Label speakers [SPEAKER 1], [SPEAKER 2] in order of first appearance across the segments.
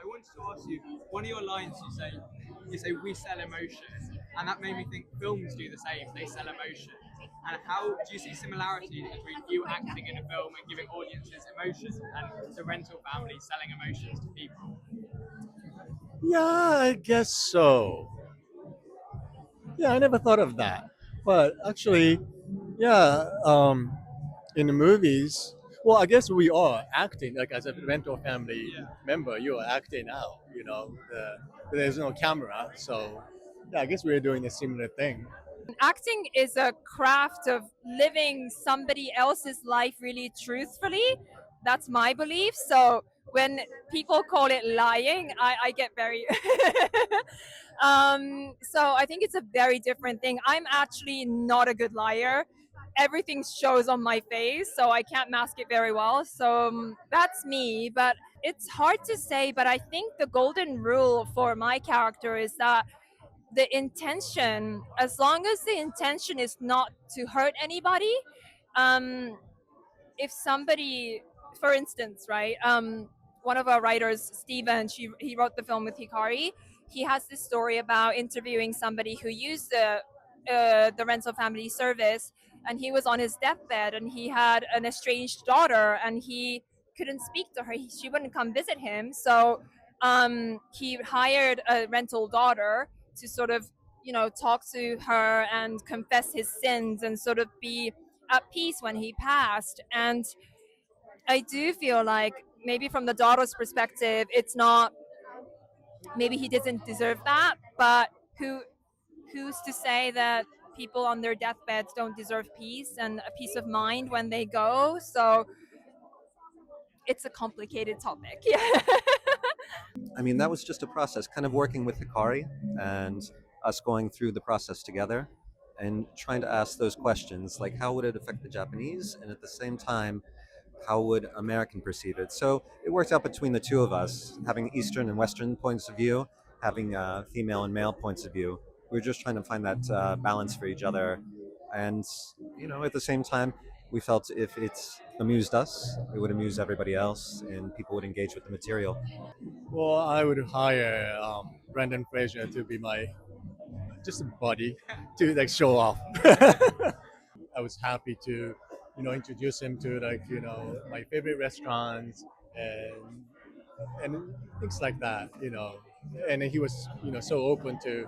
[SPEAKER 1] I wanted to ask you, one of your lines you say we sell emotion, and that made me think films do the same. They sell emotion. And how do you see similarities between you acting in a film and giving audiences emotions, and the rental family selling emotions to people?
[SPEAKER 2] Yeah, I guess so. Yeah, I never thought of that. But actually, yeah, in the movies, well, I guess we are acting, like as a rental family
[SPEAKER 1] Yeah.
[SPEAKER 2] member, you are acting out, there's no camera. So, yeah, I guess we're doing a similar thing.
[SPEAKER 3] Acting is a craft of living somebody else's life really truthfully. That's my belief. So when people call it lying, I get very. So I think it's a very different thing. I'm actually not a good liar. Everything shows on my face, so I can't mask it very well. So that's me. But it's hard to say. But I think the golden rule for my character is that the intention, as long as the intention is not to hurt anybody, um if somebody, for instance, right, one of our writers, Stephen, he wrote the film with HIKARI. He has this story about interviewing somebody who used the rental family service, and he was on his deathbed, and he had an estranged daughter, and he couldn't speak to her. She wouldn't come visit him, so he hired a rental daughter to sort of, talk to her and confess his sins and sort of be at peace when he passed. And I do feel like maybe from the daughter's perspective, it's not, maybe he doesn't deserve that, but who's to say that people on their deathbeds don't deserve peace and a peace of mind when they go? So it's a complicated topic. Yeah.
[SPEAKER 4] I mean, that was just a process, kind of working with Hikari and us going through the process together and trying to ask those questions, like how would it affect the Japanese, and at the same time, how would American perceive it? So it worked out between the two of us, having Eastern and Western points of view, having female and male points of view. We were just trying to find that balance for each other, and at the same time, we felt if it amused us, it would amuse everybody else, and people would engage with the material.
[SPEAKER 2] Well, I would hire Brendan Fraser to be my just a buddy to like show off. I was happy to, introduce him to my favorite restaurants and things like that. And he was so open to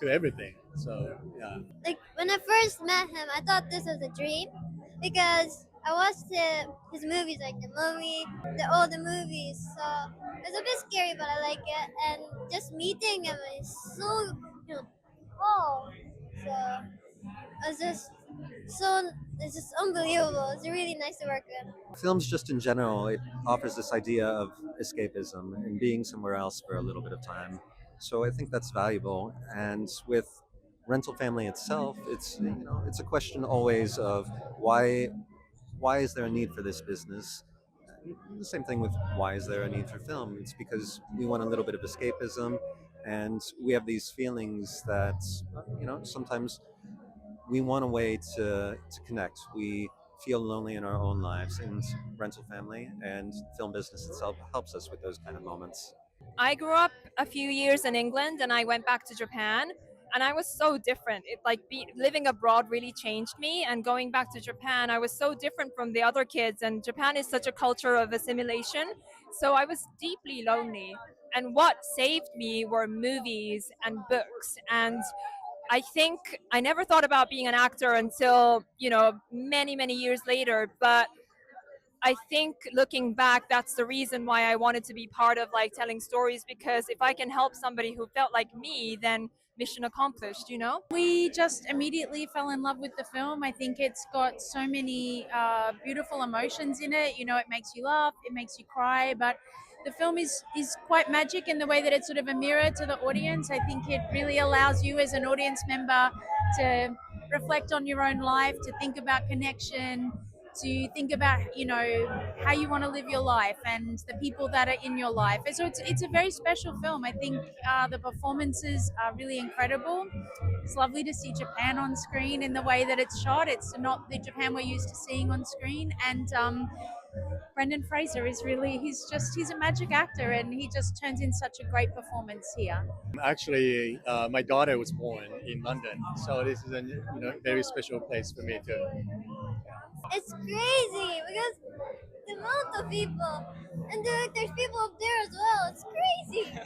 [SPEAKER 2] everything. So yeah.
[SPEAKER 5] Like when I first met him, I thought this was a dream because I watched his movies, like the Mummy, all the movies. So it's a bit scary, but I like it. And just meeting him is so, oh, so it's just unbelievable. It's really nice to work with.
[SPEAKER 4] Films, just in general, it offers this idea of escapism and being somewhere else for a little bit of time. So I think that's valuable. And with rental family itself, it's a question always of why is there a need for this business? The same thing with why is there a need for film? It's because we want a little bit of escapism, and we have these feelings that sometimes we want a way to connect. We feel lonely in our own lives, and rental family and film business itself helps us with those kind of moments.
[SPEAKER 3] I grew up a few years in England, and I went back to Japan, and I was so different. Living abroad really changed me, and going back to Japan, I was so different from the other kids, and Japan is such a culture of assimilation. So I was deeply lonely. And what saved me were movies and books. And I think I never thought about being an actor until, many, many years later. But I think looking back, that's the reason why I wanted to be part of telling stories, because if I can help somebody who felt like me, then mission accomplished.
[SPEAKER 6] We just immediately fell in love with the film. I think it's got so many beautiful emotions in it. It makes you laugh, it makes you cry, but the film is quite magic in the way that it's sort of a mirror to the audience. I think it really allows you as an audience member to reflect on your own life, to think about connection, to think about how you want to live your life and the people that are in your life. And so it's a very special film. I think the performances are really incredible. It's lovely to see Japan on screen in the way that it's shot. It's not the Japan we're used to seeing on screen, and Brendan Fraser is really, he's a magic actor, and he just turns in such a great performance here.
[SPEAKER 2] Actually, my daughter was born in London, so this is a very special place for me too.
[SPEAKER 5] It's crazy because the amount of people, and there's people up there as well. It's crazy.